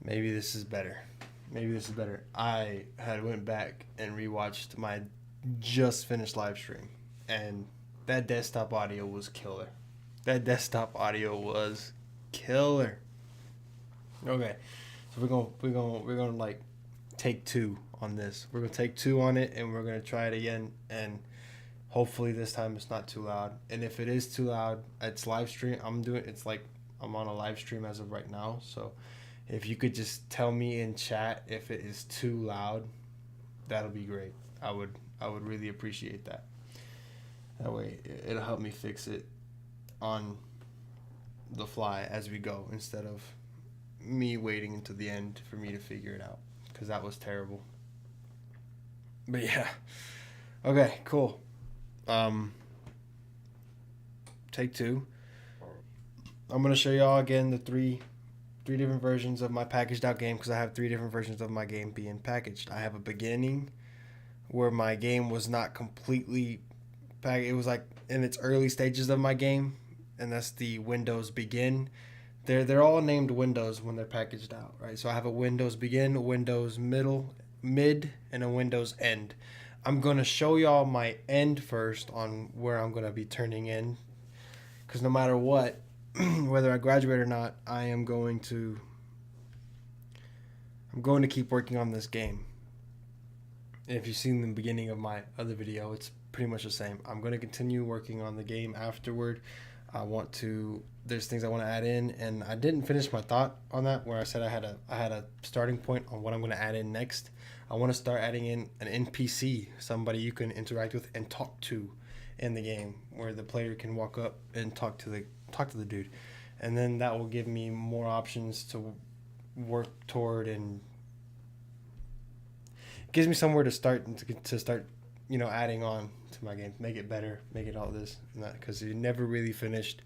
Maybe this is better. Maybe this is better. I had went back and rewatched my just finished live stream, and that desktop audio was killer. That desktop audio was killer. Okay, so we're gonna like take two on this. We're gonna take two on it, and we're gonna try it again, and hopefully this time it's not too loud. And if it is too loud, it's live stream. It's like I'm on a live stream as of right now, so if you could just tell me in chat if it is too loud, that'll be great. I would really appreciate that. That way it'll help me fix it on the fly as we go instead of me waiting until the end for me to figure it out, because that was terrible. But yeah. Okay, cool. Take two. I'm gonna show y'all again the three different versions of my packaged out game, because I have three different versions of my game being packaged. I have a beginning where my game was not completely packaged. It was like in its early stages of my game, and that's the Windows Begin. They're all named Windows when they're packaged out, right? So I have a Windows Begin, a Windows Mid, and a Windows End. I'm gonna show y'all my end first on where I'm gonna be turning in, because no matter what, whether I graduate or not, I'm going to keep working on this game. And if you've seen the beginning of my other video, it's pretty much the same. I'm going to continue working on the game afterward. There's things I want to add in, and I didn't finish my thought on that, where I said I had a starting point on what I'm going to add in next. I want to start adding in an NPC, somebody you can interact with and talk to in the game, where the player can walk up and talk to the dude, and then that will give me more options to work toward, and gives me somewhere to start adding on to my game, make it better, make it all this and that, because you're never really finished.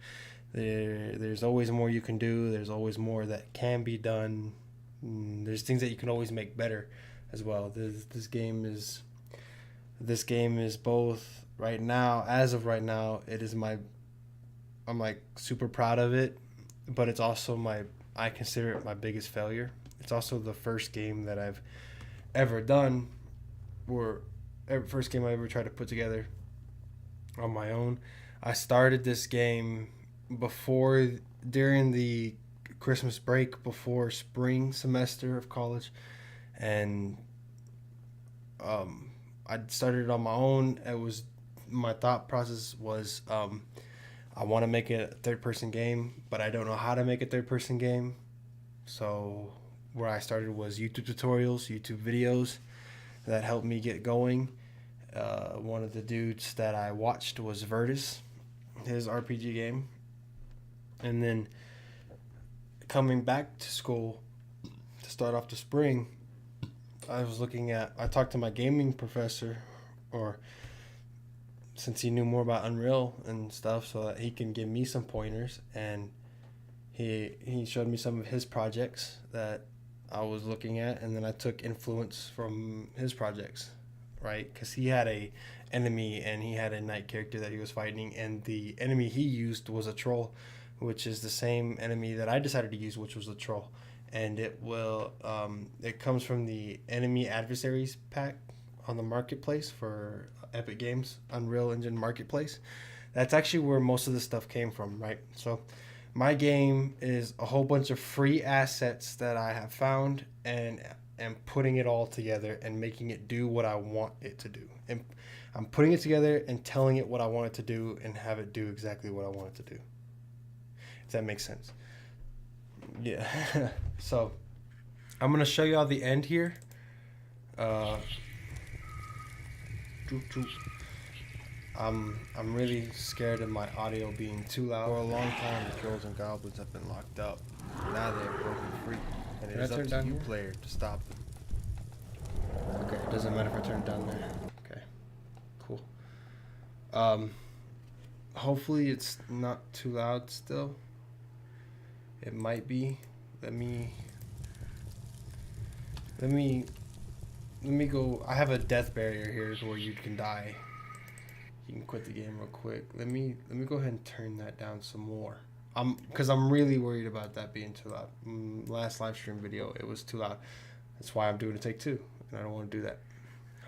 There's always more you can do. There's always more that can be done. There's things that you can always make better as well. This game is both right now. As of right now, I'm like super proud of it, but it's also I consider it my biggest failure. It's also the first game that I've ever done, or first game I ever tried to put together on my own. I started this game during the Christmas break, before spring semester of college, and I started it on my own. My thought process was, I want to make it a third-person game, but I don't know how to make a third-person game. So where I started was YouTube tutorials, YouTube videos that helped me get going. One of the dudes that I watched was Virtus, his RPG game. And then coming back to school to start off the spring, I talked to my gaming professor, or since he knew more about Unreal and stuff, so that he can give me some pointers, and he showed me some of his projects that I was looking at, and then I took influence from his projects, right? Because he had a enemy and he had a knight character that he was fighting, and the enemy he used was a troll, which is the same enemy that I decided to use, which was the troll. And it comes from the enemy adversaries pack on the marketplace for Epic Games Unreal Engine Marketplace. That's actually where most of this stuff came from, right? So my game is a whole bunch of free assets that I have found, and putting it all together and making it do what I want it to do. And I'm putting it together and telling it what I want it to do, and have it do exactly what I want it to do. If that makes sense. Yeah. So I'm going to show you all the end here. I'm really scared of my audio being too loud. For a long time, the trolls and goblins have been locked up. Now they're broken free, and it is up to you, player, to stop them. Okay, it doesn't matter if I turn it down there. Okay, cool. Hopefully it's not too loud still. It might be. Let me go. I have a death barrier here where you can die. You can quit the game real quick. Let me go ahead and turn that down some more Because I'm really worried about that being too loud. Last live stream video, it was too loud. That's why I'm doing a take two, and I don't want to do that.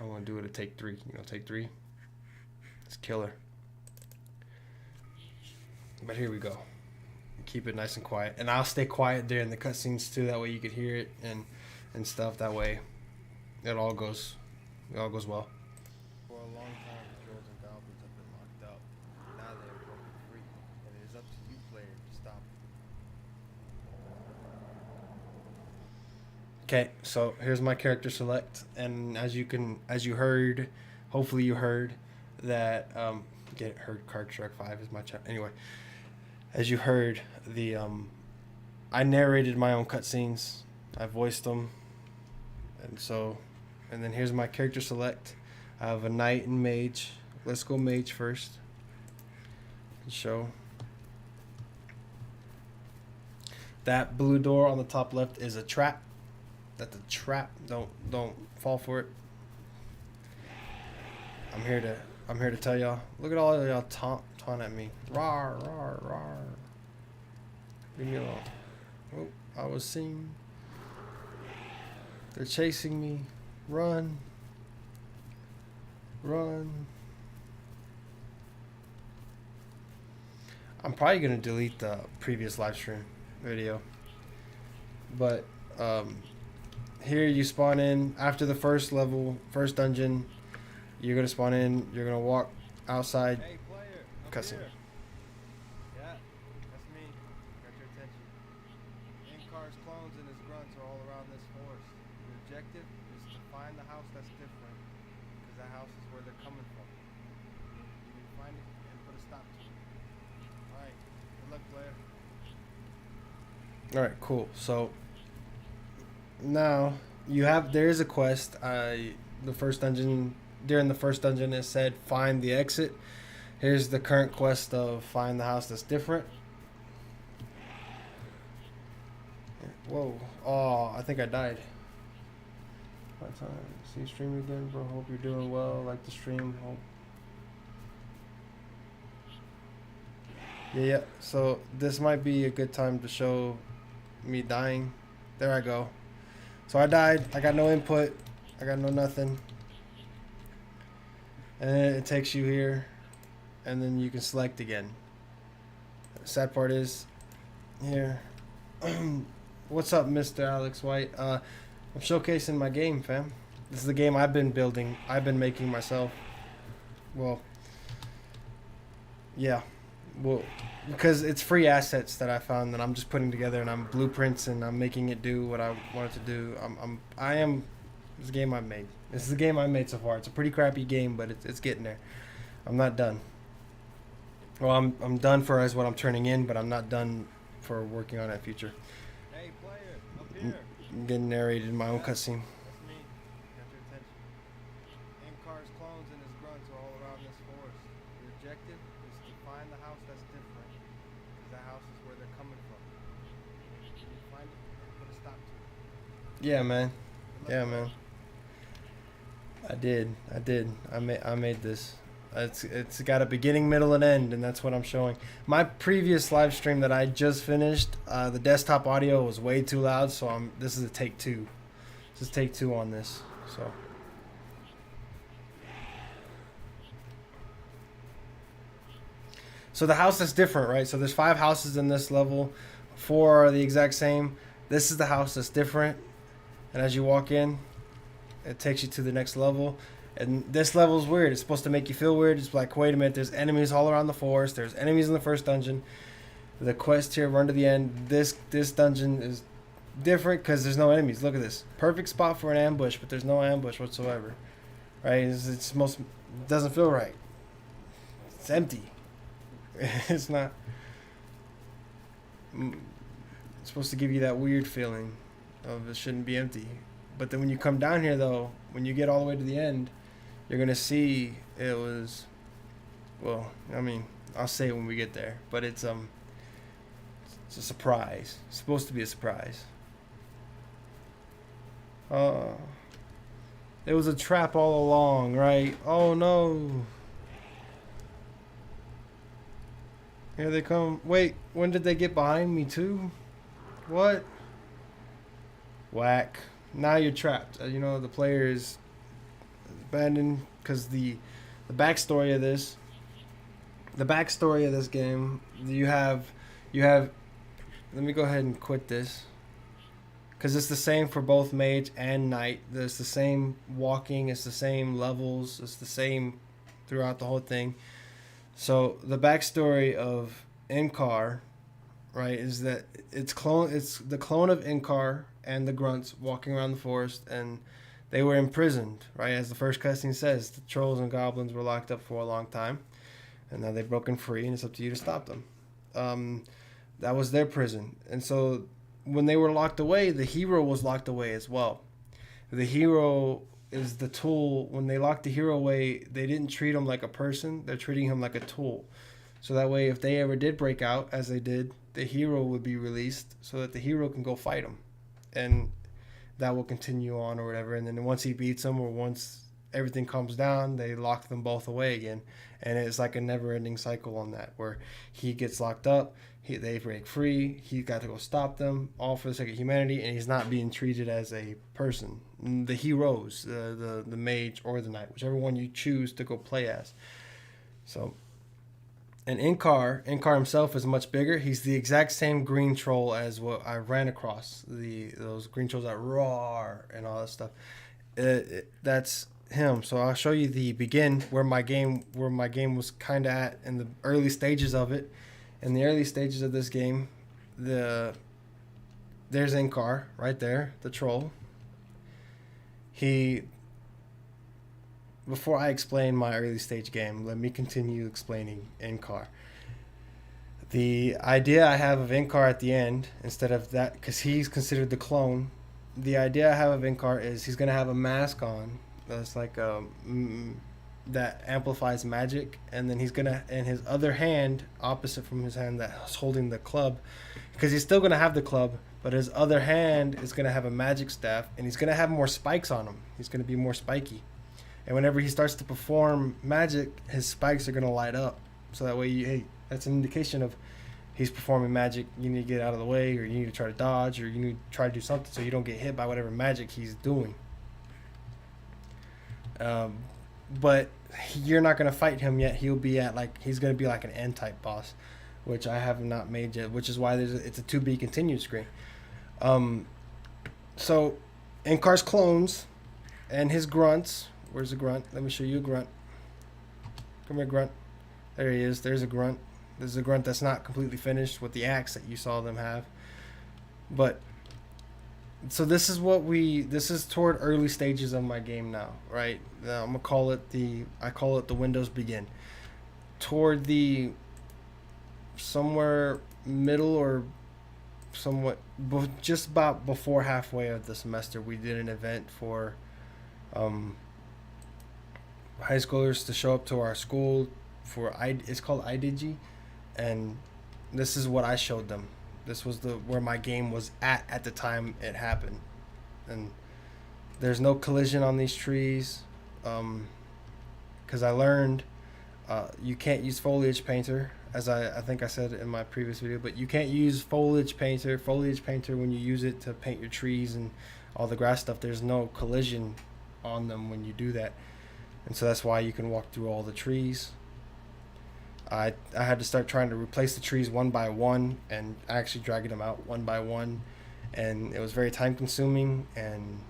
I want to do it a take three. You know, take three. It's killer. But here we go. Keep it nice and quiet, and I'll stay quiet during the cutscenes too. That way you can hear it and stuff. That way, it all goes well. For a long time, the trolls and goblins have been locked up. Now they are broken free, and it is up to you, player, to stop them. Okay, so here's my character select, and as you heard, hopefully you heard that heard Card Shark 5 is my chat. Anyway, as you heard, I narrated my own cutscenes. I voiced them, and then here's my character select. I have a knight and mage. Let's go mage first. Show. That blue door on the top left is a trap. That's a trap. Don't fall for it. I'm here to tell y'all. Look at all of y'all taunt at me. Rawr, rawr, rawr. Leave me alone. Oh, I was seen. They're chasing me. Run. Run. I'm probably gonna delete the previous live stream video. But here you spawn in after the first level, first dungeon. You're gonna spawn in. You're gonna walk outside. Hey, player, Cussing. Yeah, that's me. Got your attention. Inkar's clones and his grunts are all around this forest. The objective is to find the house that's different, because that house is where they're coming from. You need to find it and put a stop to it. All right, good luck, player. All right, cool. So now there is a quest. During the first dungeon it said find the exit. Here's the current quest of find the house that's different. Whoa. Oh, I think I died. My time. See stream again, bro. Hope you're doing well. Like the stream. Hope. Yeah. So this might be a good time to show me dying. There I go. So I died. I got no input. I got no nothing. And then it takes you here. And then you can select again. The sad part is here. What's up, Mr. Alex White? I'm showcasing my game, fam. This is the game I've been building. I've been making myself. Well, yeah. Well, because it's free assets that I found that I'm just putting together, and I'm blueprints, and I'm making it do what I want it to do. It's a game I've made. This is the game I've made so far. It's a pretty crappy game, but it's getting there. I'm not done. Well, I'm done for as what I'm turning in, but I'm not done for working on that future. Hey, player, up here. I'm getting narrated in my own cutscene. That's me. Got your attention. Inkar's clones and his grunts are all around this forest. The objective is to find the house that's different, because that house is where they're coming from. You need to find it and put a stop to it. Yeah, man. Good luck, Yeah, player. man. I made this. It's got a beginning, middle, and end, and that's what I'm showing. My previous live stream that I just finished, the desktop audio was way too loud, so this is a take two. This is take two on this. So the house is different, right? So there's 5 houses in this level. 4 are the exact same. This is the house that's different, and as you walk in, it takes you to the next level. And this level is weird. It's supposed to make you feel weird. It's like, wait a minute, there's enemies all around the forest. There's enemies in the first dungeon. The quest here, run to the end. This dungeon is different because there's no enemies. Look at this. Perfect spot for an ambush, but there's no ambush whatsoever. Right? It doesn't feel right. It's empty. It's not. It's supposed to give you that weird feeling of it shouldn't be empty. But then when you come down here, though, when you get all the way to the end, you're going to see it was, well, I mean, I'll say it when we get there. But it's a surprise. It's supposed to be a surprise. It was a trap all along, right? Oh, no. Here they come. Wait, when did they get behind me too? What? Whack. Now you're trapped. You know the player is abandoned because the backstory of this, the backstory of this game. You have. Let me go ahead and quit this because it's the same for both mage and knight. It's the same walking. It's the same levels. It's the same throughout the whole thing. So the backstory of Inkar, right, is that it's the clone of Inkar and the grunts walking around the forest, and they were imprisoned, right? As the first cutscene says, the trolls and goblins were locked up for a long time, and now they've broken free, and it's up to you to stop them. That was their prison, and so when they were locked away, the hero was locked away as well. The hero is the tool. When they locked the hero away, they didn't treat him like a person. They're treating him like a tool. So that way, if they ever did break out, as they did, the hero would be released so that the hero can go fight him. And that will continue on or whatever. And then once he beats them or once everything calms down, they lock them both away again. And it's like a never-ending cycle on that, where he gets locked up, they break free, he got to go stop them, all for the sake of humanity, and he's not being treated as a person. The heroes, the mage or the knight, whichever one you choose to go play as. So, and Inkar himself is much bigger. He's the exact same green troll as what I ran across. Those green trolls that roar and all that stuff. That's him. So I'll show you the begin where my game was kind of at in the early stages of it. In the early stages of this game, there's Inkar right there, the troll. Before I explain my early stage game, let me continue explaining Inkar. The idea I have of Inkar at the end, instead of that, because he's considered the clone, the idea I have of Inkar is he's going to have a mask on that's like that amplifies magic, and then he's going to, in his other hand, opposite from his hand that's holding the club, because he's still going to have the club, but his other hand is going to have a magic staff, and he's going to have more spikes on him. He's going to be more spiky. And whenever he starts to perform magic, his spikes are going to light up. So that way, hey, that's an indication of he's performing magic. You need to get out of the way, or you need to try to dodge, or you need to try to do something so you don't get hit by whatever magic he's doing. But you're not going to fight him yet. He's going to be like an N-type boss, which I have not made yet, which is why it's a to be continued screen. So Inkar's clones and his grunts. Where's the grunt? Let me show you a grunt. Come here, grunt. There he is. There's a grunt. There's a grunt that's not completely finished with the axe that you saw them have. But so this is toward early stages of my game now, right? I'm gonna call it the Windows begin. Toward the somewhere middle or somewhat just about before halfway of the semester, we did an event for high schoolers to show up to our school it's called IDG, and this is what I showed them. This was where my game was at the time it happened. And there's no collision on these trees, because I learned you can't use foliage painter, as I think I said in my previous video, but you can't use foliage painter when you use it to paint your trees and all the grass stuff. There's no collision on them when you do that, and so that's why you can walk through all the trees. I had to start trying to replace the trees one by one and actually dragging them out one by one, and it was very time consuming and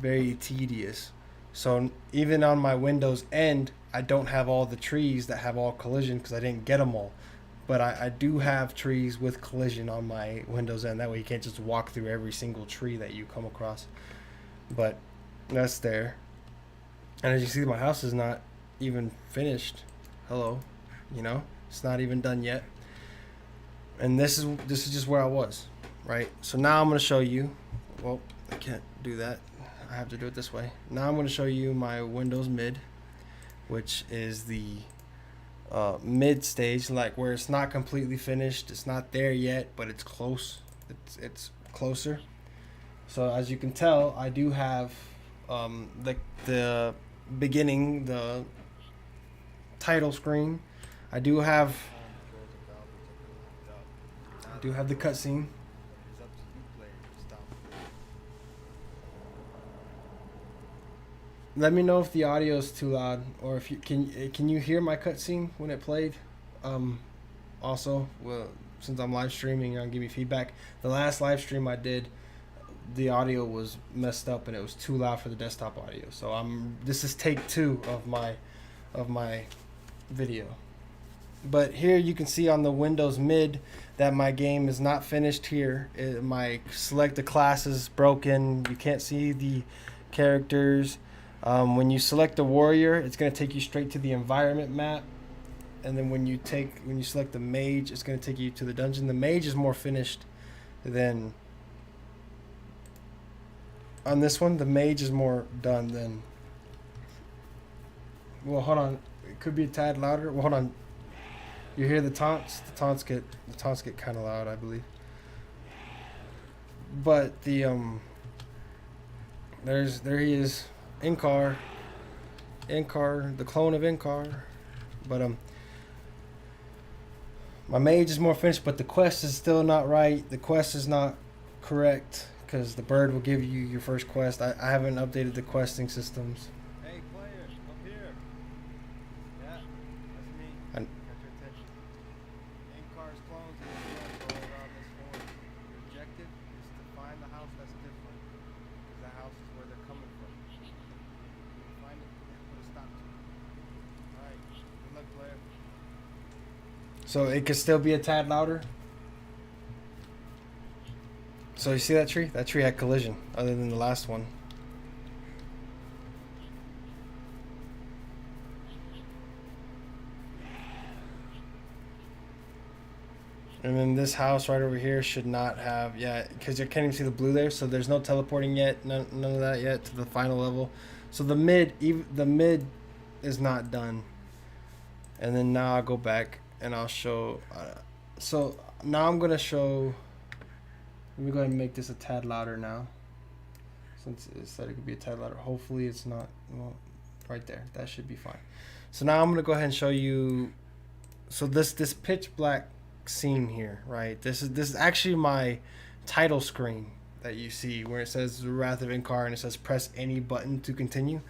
very tedious. So even on my Windows end, I don't have all the trees that have all collision because I didn't get them all, but I do have trees with collision on my Windows end. That way you can't just walk through every single tree that you come across. But that's there. And as you see, my house is not even finished. Hello. It's not even done yet. And this is just where I was, right? So now I'm going to show you. Well, I can't do that. I have to do it this way. Now I'm going to show you my Windows mid, which is the mid stage, like where it's not completely finished. It's not there yet, but it's close. It's closer. So as you can tell, I do have the beginning, the title screen. I do have do have the cutscene. It is up to you, player, to stop it. Let me know if the audio is too loud, or if you can you hear my cutscene when it played. Also, well, since I'm live streaming, I'll give you feedback. The last live stream I did, the audio was messed up and it was too loud for the desktop audio. So this is take 2 of my video. But here you can see on the Windows mid that my game is not finished here. My select the class is broken. You can't see the characters. When you select the warrior, it's going to take you straight to the environment map. And then when you select the mage, it's going to take you to the dungeon. The mage is more finished than on this one. The mage is more done than. Well, hold on. It could be a tad louder. Well, hold on. You hear the taunts? The taunts get kind of loud, I believe. But the there he is, Inkar, the clone of Inkar. But my mage is more finished, but the quest is still not right. The quest is not correct because the bird will give you your first quest. I haven't updated the questing systems. Hey, player, up here. Yeah, that's me. Got your attention. Inkar's clones and his guns are all around this forest. Your objective is to find the house that's different, because that house is where they're coming from. When you find it, put a stop to it. Alright, good luck, player. So it could still be a tad louder. So you see that tree? That tree had collision, other than the last one. And then this house right over here should not have, yeah, because you can't even see the blue there, so there's no teleporting yet, none of that yet to the final level. So the mid is not done. And then now I'll go back and I'll show, so now I'm going to show, let me go ahead and make this a tad louder now. Since it said it could be a tad louder. Hopefully it's not, well, right there. That should be fine. So now I'm going to go ahead and show you, so this pitch black scene here, right? This is actually my title screen that you see where it says The Wrath of Inkar and it says press any button to continue.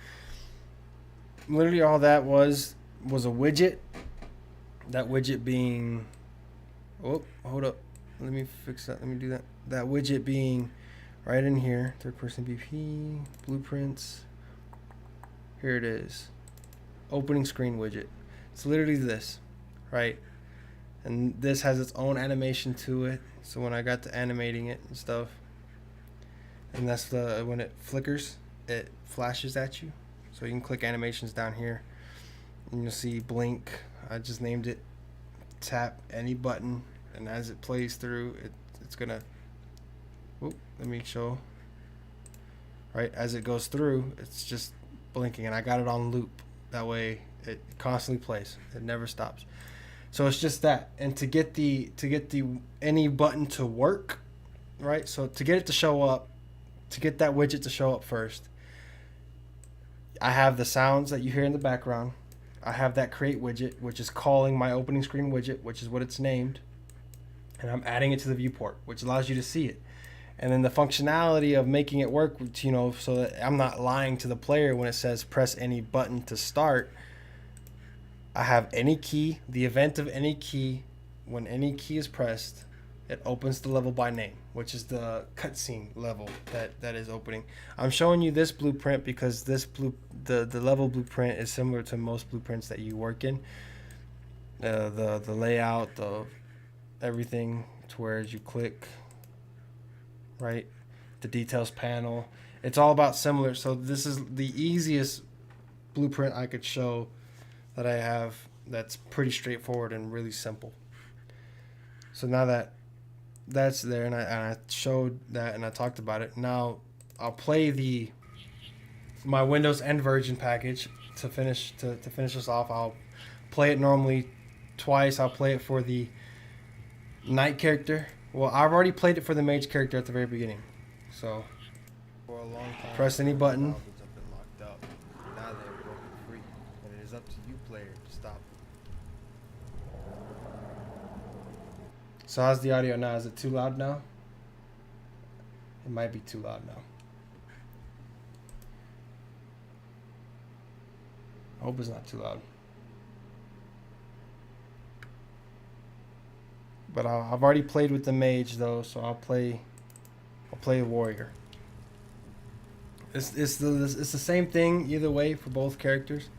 Literally all that was a widget. That widget being, oh, hold up, let me fix that, let me do that. That widget being right in here, third person BP, blueprints, here it is, opening screen widget. It's literally this, right? And this has its own animation to it, so when I got to animating it and stuff, and that's when it flickers, it flashes at you. So you can click animations down here and you'll see blink. I just named it, tap any button, and as it plays through, it's gonna, whoop, let me show, right, as it goes through, it's just blinking, and I got it on loop, that way it constantly plays, it never stops. So it's just that, and to get the any button to work, right, so to get it to show up, to get that widget to show up first, I have the sounds that you hear in the background. I have that create widget, which is calling my opening screen widget, which is what it's named. And I'm adding it to the viewport, which allows you to see it. And then the functionality of making it work, you know, so that I'm not lying to the player when it says press any button to start. I have any key, the event of any key, when any key is pressed, it opens the level by name, which is the cutscene level that is opening. I'm showing you this blueprint because the level blueprint is similar to most blueprints that you work in. The layout, the everything, to where as you click, right, the details panel, it's all about similar. So this is the easiest blueprint I could show that I have that's pretty straightforward and really simple. So now that that's there, and I showed that and I talked about it, now I'll play my Windows End Version package to finish this off. I'll play it normally twice. I'll play it for the knight character. Well, I've already played it for the mage character at the very beginning. So For a long time, press any button. thousands have been locked up. Now they're broken free, and it is up to you, player, to stop them. So how's the audio now? Is it too loud now? It might be too loud now. I hope it's not too loud. But I've already played with the mage though, so I'll play a warrior. It's the same thing either way for both characters.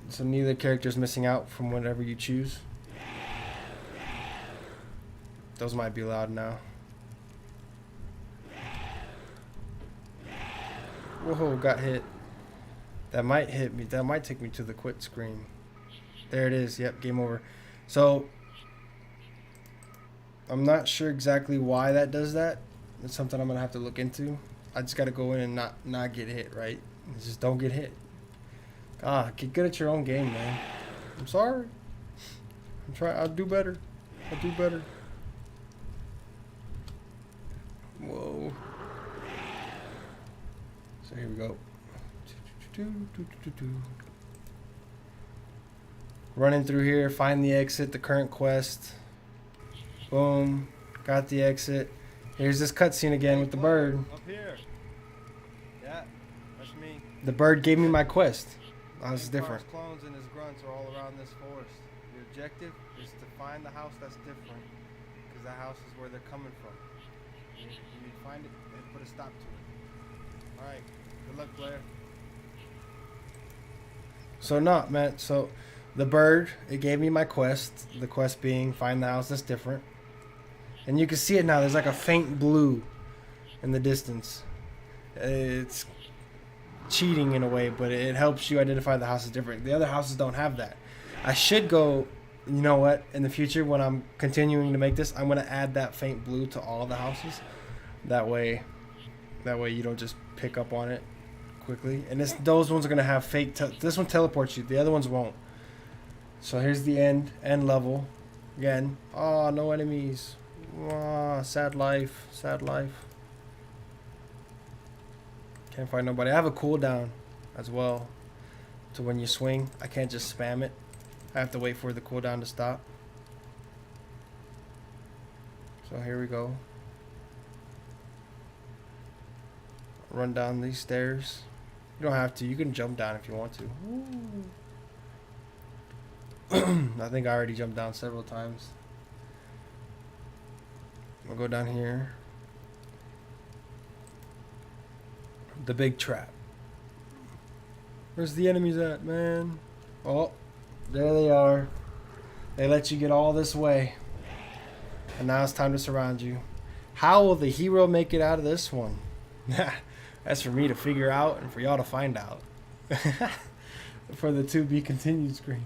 So neither character's missing out from whatever you choose. Those might be loud now. Whoa, got hit. That might hit me. That might take me to the quit screen. There it is. Yep, game over. So I'm not sure exactly why that does that. It's something I'm gonna have to look into. I just gotta go in and not get hit, right? Just don't get hit. Ah, get good at your own game, man. I'm sorry. I'm trying. I'll do better. I'll do better. Whoa. So here we go. Running through here, find the exit, the current quest. Boom. Got the exit. Here's this cutscene again with the bird. Up here. Yeah, that's me. The bird gave me my quest. That was different. His clones and his grunts are all around this forest. Your objective is to find the house that's different, because that house is where they're coming from. You need to find it and put a stop to it. Alright, good luck, Blair. So not, man. So the bird, it gave me my quest. The quest being find the house that's different. And you can see it now. There's like a faint blue in the distance. It's cheating in a way, but it helps you identify the house is different. The other houses don't have that. I should go, you know what, in the future when I'm continuing to make this, I'm going to add that faint blue to all the houses. That way you don't just pick up on it quickly. And those ones are going to have fake, this one teleports you, the other ones won't. So here's the end level. Again, oh, no enemies. Oh, sad life, sad life. Can't find nobody. I have a cooldown as well. So when you swing, I can't just spam it. I have to wait for the cooldown to stop. So here we go. Run down these stairs. You don't have to. You can jump down if you want to. I think I already jumped down several times. I'll go down here. The big trap. Where's the enemies at, man? Oh, there they are. They let you get all this way. And now it's time to surround you. How will the hero make it out of this one? That's for me to figure out and for y'all to find out. For the to be continued screen.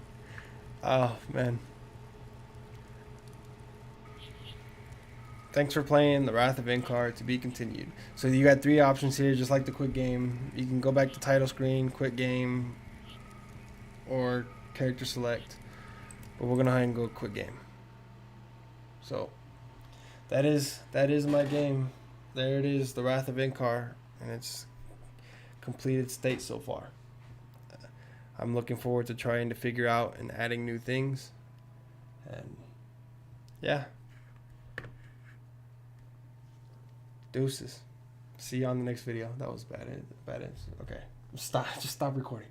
Oh, man. Thanks for playing The Wrath of Inkar to be continued. So you got 3 options here, just like the quick game. You can go back to title screen, quick game, or character select. But we're gonna go ahead and go quick game. So that is my game. There it is, The Wrath of Inkar, and it's completed state so far. I'm looking forward to trying to figure out and adding new things. And yeah. Deuces. See you on the next video. That was bad. Okay. Just stop recording.